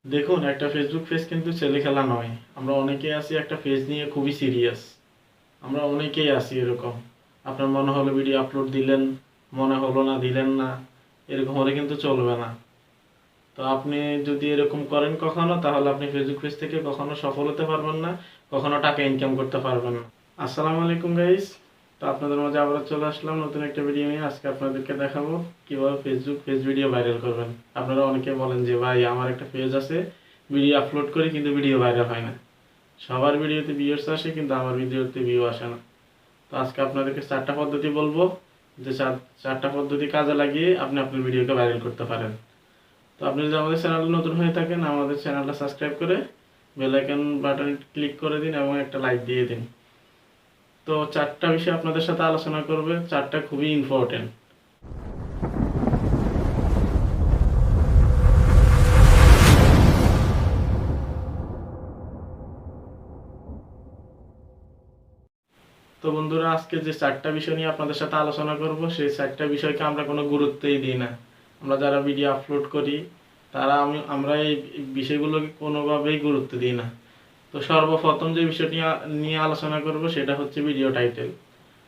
দেখুন, একটা Facebook page কিন্তু ছেলে খেলা নয়। আমরা অনেকেই আছি একটা পেজ নিয়ে খুবই সিরিয়াস। আমরা অনেকেই আছি এরকম। আপনার মনে হলো ভিডিও আপলোড দিলেন, মনে হলো না দিলেন না, এরকম হলে কিন্তু চলবে না। তো আপনি যদি এরকম করেন কখনো, তাহলে আপনি ফেসবুক পেজ থেকে কখনো সফল হতে পারবেন না, কখনো টাকা ইনকাম করতে পারবেন না। আসসালামু আলাইকুম গাইস। তো আপনাদের মাঝে আবার চলে আসলাম নতুন একটা ভিডিও নিয়ে। আজকে আপনাদেরকে দেখাবো কিভাবে ফেসবুক পেজ ভিডিও ভাইরাল করবেন। আপনারা অনেকে বলেন যে ভাই আমার একটা পেজ আছে, ভিডিও আপলোড করি কিন্তু ভিডিও ভাইরাল হয় না। সবার ভিডিওতে ভিউয়ার্স আসে কিন্তু আমার ভিডিওতে ভিউ আসে না। তো আজকে আপনাদেরকে 4টা পদ্ধতি বলবো, যে 4টা পদ্ধতি কাজে লাগিয়ে আপনি আপনার ভিডিওকে ভাইরাল করতে পারেন। তো আপনি যদি আমাদের চ্যানেলে নতুন হয়ে থাকেন, আমাদের চ্যানেলটা সাবস্ক্রাইব করে বেল আইকন বাটন ক্লিক করে দিন এবং একটা লাইক দিয়ে দিন। তো 4টা বিষয় আপনাদের সাথে আলোচনা করবে, 4টা খুবই ইম্পর্টেন্ট। তো বন্ধুরা, আজকে যে 4টা বিষয় নিয়ে আপনাদের সাথে আলোচনা করব, সেই 4টা বিষয়কে আমরা কোনো গুরুত্বই দিই না। আমরা যারা ভিডিও আপলোড করি তারা আমরা এই বিষয়গুলোকে কোনোভাবেই গুরুত্ব দিই না। তো সর্বপ্রথম যে বিষয়টি নিয়ে আলোচনা করব সেটা হচ্ছে ভিডিও টাইটেল।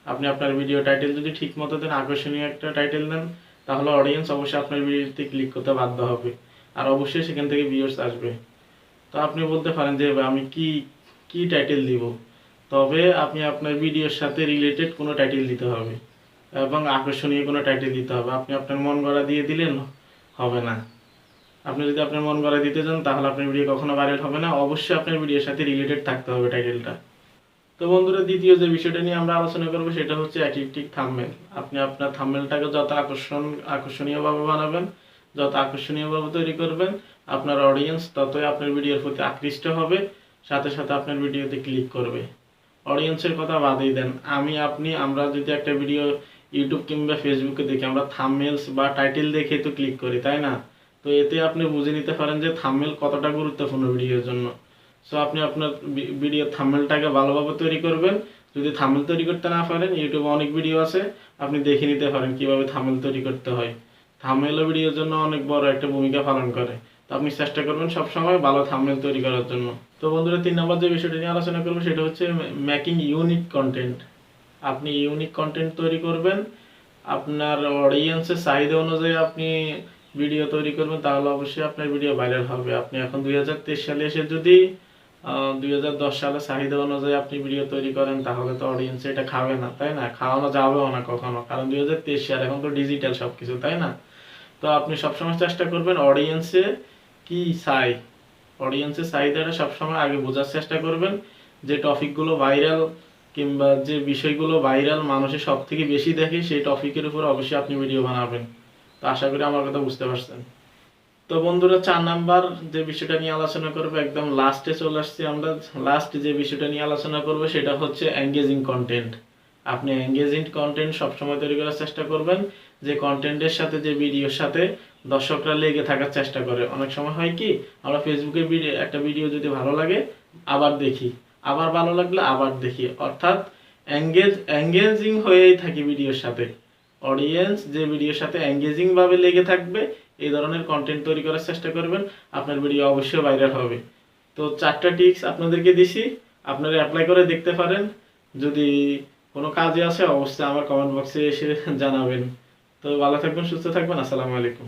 আপনি আপনার ভিডিও টাইটেল যদি ঠিক মতো দেন, আকর্ষণীয় একটা টাইটেল দেন, তাহলে অডিয়েন্স অবশ্যই আপনার ভিডিওতে ক্লিক করতে বাধ্য হবে, আর অবশ্যই সেখান থেকে ভিউয়ার্স আসবে। তো আপনি বলতে পারেন যে আমি কি কি টাইটেল দিব, তবে আপনি আপনার ভিডিওর সাথে রিলেটেড কোনো টাইটেল দিতে হবে এবং আকর্ষণীয় কোনো টাইটেল দিতে হবে। আপনি আপনার মন গড়া দিয়ে দিলেন হবে না। আপনি যদি আপনার মন গড়া দিতে চান, তাহলে আপনার ভিডিও কখনো ভাইরাল হবে না। অবশ্যই আপনার ভিডিওর সাথে রিলেটেড থাকতে হবে টাইটেলটা। তো বন্ধুরা, দ্বিতীয় যে বিষয়টা নিয়ে আমরা আলোচনা করব সেটা হচ্ছে অ্যাট্রাকটিভ থাম্বনেল। আপনি আপনার থাম্বনেলটাকে যত আকর্ষণীয়ভাবে বানাবেন, যত আকর্ষণীয়ভাবে তৈরি করবেন, আপনার অডিয়েন্স ততই আপনার ভিডিওর প্রতি আকৃষ্ট হবে, সাথে সাথে আপনার ভিডিওতে ক্লিক করবে। অডিয়েন্সের কথা বাদই দেন, আমরা যদি একটা ভিডিও ইউটিউব কিংবা ফেসবুকে দেখি, আমরা থাম্বনেলস বা টাইটেল দেখে তো ক্লিক করি, তাই না? তো এতে আপনি বুঝে নিতে পারেন যে থাম্বনেল কতটা গুরুত্বপূর্ণ ভিডিওর জন্য। সো আপনি আপনার ভিডিও থাম্বনেলটাকে ভালোভাবে তৈরি করবেন। যদি থাম্বনেল তৈরি করতে না পারেন, ইউটিউবে অনেক ভিডিও আছে, আপনি দেখে নিতে পারেন কিভাবে থাম্বনেল তৈরি করতে হয়। থাম্বনেলও ভিডিওর জন্য অনেক বড় একটা ভূমিকা পালন করে। তো আপনি চেষ্টা করবেন সবসময় ভালো থাম্বনেল তৈরি করার জন্য। তো বন্ধুরা, 3 নম্বর যে বিষয়টা নিয়ে আলোচনা করবো সেটা হচ্ছে মেকিং ইউনিক কন্টেন্ট। আপনি ইউনিক কন্টেন্ট তৈরি করবেন, আপনার অডিয়েন্সের চাহিদা অনুযায়ী আপনি ভিডিও তৈরি করবেন, তাহলে অবশ্যই আপনার ভিডিও ভাইরাল হবে। আপনি এখন 2023 সালে এসে যদি 2010 সালের চাহিদা অনুযায়ী আপনি ভিডিও তৈরি করেন, তাহলে তো অডিয়েন্স এটা খাবে না, তাই না? খাওয়ানো যাবেও না কখনো, কারণ 2023 সাল, এখন তো ডিজিটাল সবকিছু, তাই না? তো আপনি সবসময় চেষ্টা করবেন অডিয়েন্সে কি চাই, অডিয়েন্সের চাহিদাটা সবসময় আগে বোঝার চেষ্টা করবেন। যে টপিকগুলো ভাইরাল কিংবা যে বিষয়গুলো ভাইরাল, মানুষের সব থেকে বেশি দেখে, সেই টপিকের উপর অবশ্যই আপনি ভিডিও বানাবেন। তো আশা করি আমার কথা বুঝতে পারছেন। তো বন্ধুরা, 4 নাম্বার যে বিষয়টা নিয়ে আলোচনা করবো, একদম লাস্টে চলে আসছি আমরা। লাস্ট যে বিষয়টা নিয়ে আলোচনা করবো সেটা হচ্ছে এঙ্গেজিং কন্টেন্ট। আপনি এঙ্গেজিং কন্টেন্ট সবসময় তৈরি করার চেষ্টা করবেন, যে কন্টেন্টের সাথে, যে ভিডিওর সাথে দর্শকরা লেগে থাকার চেষ্টা করে। অনেক সময় হয় কি, আমরা ফেসবুকে একটা ভিডিও যদি ভালো লাগে আবার দেখি, আবার ভালো লাগলে আবার দেখি, অর্থাৎ এঙ্গেজিং হয়েই থাকি ভিডিওর সাথে। অডিয়েন্স যে ভিডিওর সাথে এঙ্গেজিং ভাবে লেগে থাকবে, এই ধরনের কন্টেন্ট তৈরি করার চেষ্টা করবেন, আপনার ভিডিও অবশ্যই ভাইরাল হবে। তো 4টা টিপস আপনাদেরকে দিছি, আপনারা অ্যাপ্লাই করে দেখতে পারেন। যদি কোনো কাজে আসে অবশ্যই আমার কমেন্ট বক্সে এসে জানাবেন। তো ভালো থাকবেন, সুস্থ থাকবেন। আসসালামু আলাইকুম।